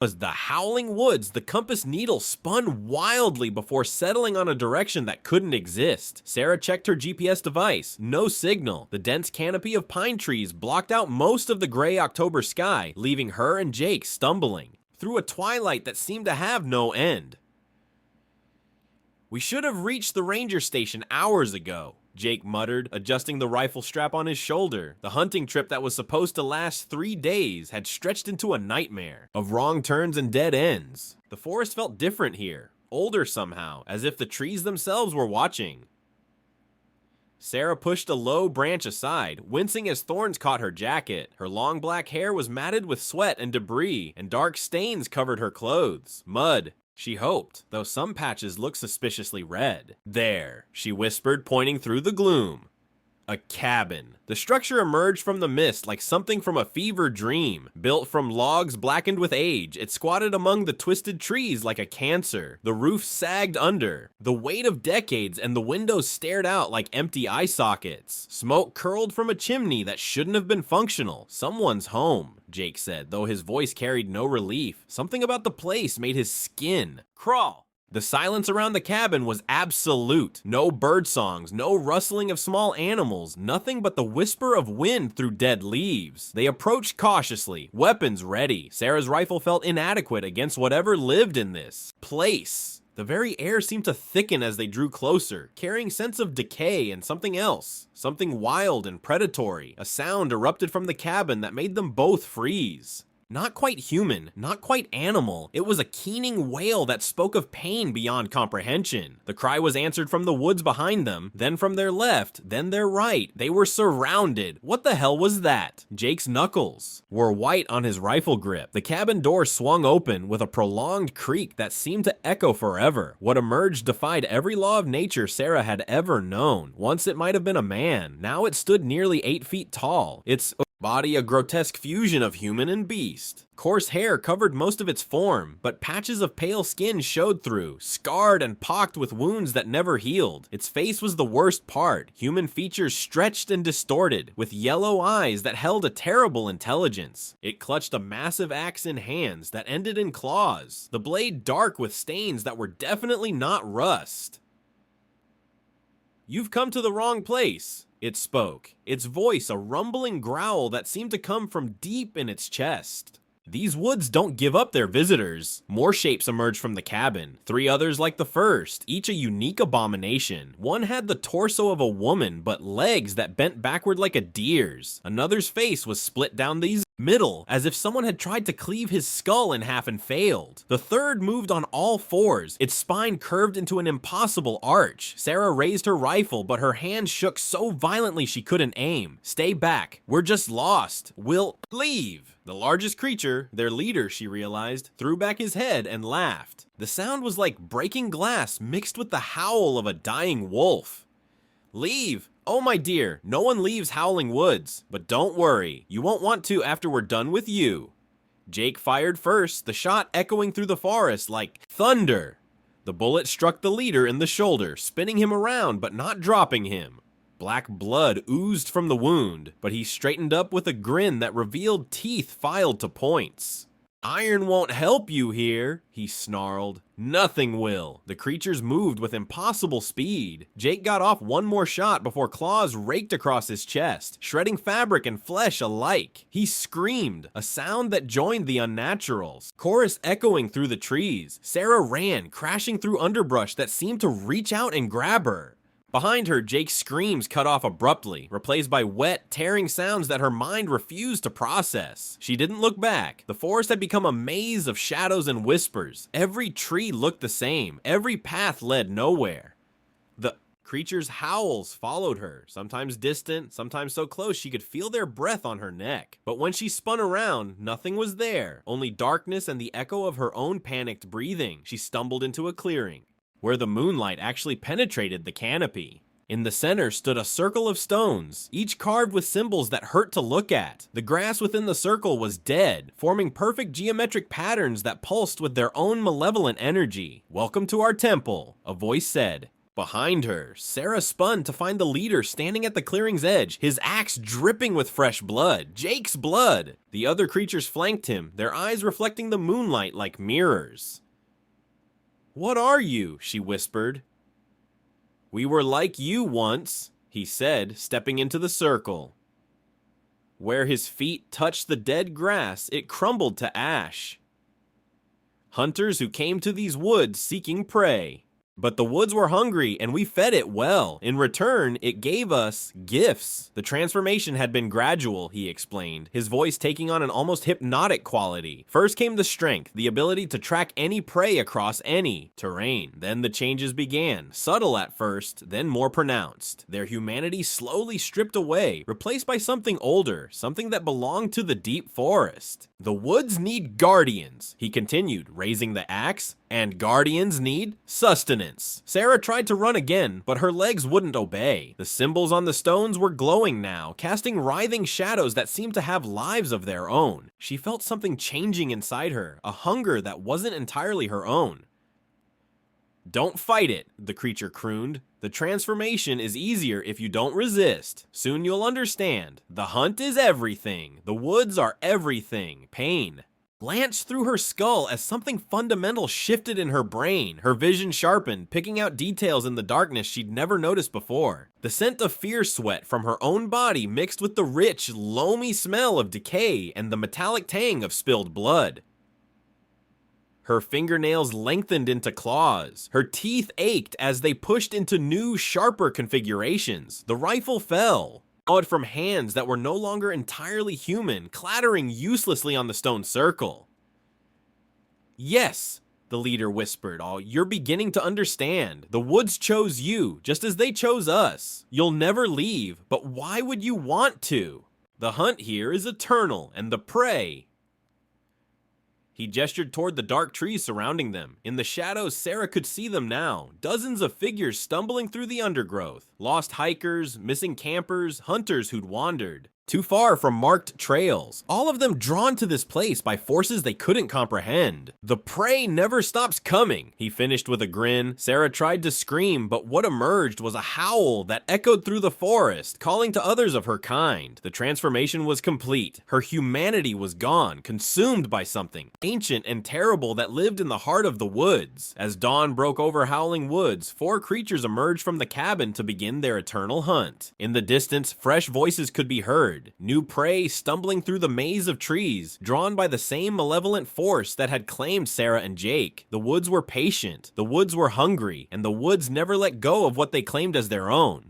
Was the Howling Woods, the compass needle spun wildly before settling on a direction that couldn't exist. Sarah checked her GPS device. No signal. The dense canopy of pine trees blocked out most of the gray October sky, leaving her and Jake stumbling through a twilight that seemed to have no end. "We should have reached the ranger station hours ago," Jake muttered, adjusting the rifle strap on his shoulder. The hunting trip that was supposed to last 3 days had stretched into a nightmare of wrong turns and dead ends. The forest felt different here, older somehow, as if the trees themselves were watching. Sarah pushed a low branch aside, wincing as thorns caught her jacket. Her long black hair was matted with sweat and debris, and dark stains covered her clothes. Mud, she hoped, though some patches looked suspiciously red. "There," she whispered, pointing through the gloom. A cabin. The structure emerged from the mist like something from a fever dream. Built from logs blackened with age, it squatted among the twisted trees like a cancer. The roof sagged under, the weight of decades, and the windows stared out like empty eye sockets. Smoke curled from a chimney that shouldn't have been functional. "Someone's home," Jake said, though his voice carried no relief. Something about the place made his skin crawl. The silence around the cabin was absolute. No bird songs, no rustling of small animals, nothing but the whisper of wind through dead leaves. They approached cautiously, weapons ready. Sarah's rifle felt inadequate against whatever lived in this place. The very air seemed to thicken as they drew closer, carrying sense of decay and something else. Something wild and predatory. A sound erupted from the cabin that made them both freeze. Not quite human, not quite animal. It was a keening wail that spoke of pain beyond comprehension. The cry was answered from the woods behind them, then from their left, then their right. They were surrounded. What the hell was that? Jake's knuckles were white on his rifle grip. The cabin door swung open with a prolonged creak that seemed to echo forever. What emerged defied every law of nature Sarah had ever known. Once it might have been a man. Now it stood nearly 8 feet tall. Its body a grotesque fusion of human and beast. Coarse hair covered most of its form, but patches of pale skin showed through, scarred and pocked with wounds that never healed. Its face was the worst part, human features stretched and distorted, with yellow eyes that held a terrible intelligence. It clutched a massive axe in hands that ended in claws, the blade dark with stains that were definitely not rust. "You've come to the wrong place," it spoke, its voice a rumbling growl that seemed to come from deep in its chest. "These woods don't give up their visitors." More shapes emerged from the cabin, 3 others like the first, each a unique abomination. One had the torso of a woman, but legs that bent backward like a deer's. Another's face was split down the middle, as if someone had tried to cleave his skull in half and failed. The third moved on all 4s, its spine curved into an impossible arch. Sarah raised her rifle, but her hand shook so violently she couldn't aim. "Stay back. We're just lost. We'll leave." The largest creature, their leader, she realized, threw back his head and laughed. The sound was like breaking glass mixed with the howl of a dying wolf. "Leave? Oh my dear, no one leaves Howling Woods. But don't worry, you won't want to after we're done with you." Jake fired first, the shot echoing through the forest like thunder. The bullet struck the leader in the shoulder, spinning him around but not dropping him. Black blood oozed from the wound, but he straightened up with a grin that revealed teeth filed to points. "Iron won't help you here," he snarled. "Nothing will." The creatures moved with impossible speed. Jake got off one more shot before claws raked across his chest, shredding fabric and flesh alike. He screamed, a sound that joined the unnaturals, chorus echoing through the trees. Sarah ran, crashing through underbrush that seemed to reach out and grab her. Behind her, Jake's screams cut off abruptly, replaced by wet, tearing sounds that her mind refused to process. She didn't look back. The forest had become a maze of shadows and whispers. Every tree looked the same. Every path led nowhere. The creature's howls followed her, sometimes distant, sometimes so close she could feel their breath on her neck. But when she spun around, nothing was there, only darkness and the echo of her own panicked breathing. She stumbled into a clearing, where the moonlight actually penetrated the canopy. In the center stood a circle of stones, each carved with symbols that hurt to look at. The grass within the circle was dead, forming perfect geometric patterns that pulsed with their own malevolent energy. "Welcome to our temple," a voice said. Behind her, Sarah spun to find the leader standing at the clearing's edge, his axe dripping with fresh blood, Jake's blood. The other creatures flanked him, their eyes reflecting the moonlight like mirrors. "What are you?" she whispered. "We were like you once," he said, stepping into the circle. Where his feet touched the dead grass, it crumbled to ash. Hunters who came to these woods seeking prey. But the woods were hungry, and we fed it well. In return, it gave us gifts. The transformation had been gradual, he explained, his voice taking on an almost hypnotic quality. First came the strength, the ability to track any prey across any terrain. Then the changes began, subtle at first, then more pronounced. Their humanity slowly stripped away, replaced by something older, something that belonged to the deep forest. The woods need guardians, he continued, raising the axe, and guardians need sustenance. Sarah tried to run again, but her legs wouldn't obey. The symbols on the stones were glowing now, casting writhing shadows that seemed to have lives of their own. She felt something changing inside her, a hunger that wasn't entirely her own. "Don't fight it," the creature crooned. "The transformation is easier if you don't resist. Soon you'll understand. The hunt is everything. The woods are everything. Pain." Glanced through her skull as something fundamental shifted in her brain. Her vision sharpened, picking out details in the darkness she'd never noticed before. The scent of fear sweat from her own body mixed with the rich, loamy smell of decay and the metallic tang of spilled blood. Her fingernails lengthened into claws. Her teeth ached as they pushed into new, sharper configurations. The rifle fell, out from hands that were no longer entirely human, clattering uselessly on the stone circle. "Yes," the leader whispered, "you're beginning to understand. The woods chose you, just as they chose us. You'll never leave, but why would you want to? The hunt here is eternal, and the prey..." He gestured toward the dark trees surrounding them. In the shadows, Sarah could see them now. Dozens of figures stumbling through the undergrowth. Lost hikers, missing campers, hunters who'd wandered too far from marked trails. All of them drawn to this place by forces they couldn't comprehend. "The prey never stops coming," he finished with a grin. Sarah tried to scream, but what emerged was a howl that echoed through the forest, calling to others of her kind. The transformation was complete. Her humanity was gone, consumed by something ancient and terrible that lived in the heart of the woods. As dawn broke over Howling Woods, 4 creatures emerged from the cabin to begin their eternal hunt. In the distance, fresh voices could be heard. New prey stumbling through the maze of trees, drawn by the same malevolent force that had claimed Sarah and Jake. The woods were patient, the woods were hungry, and the woods never let go of what they claimed as their own.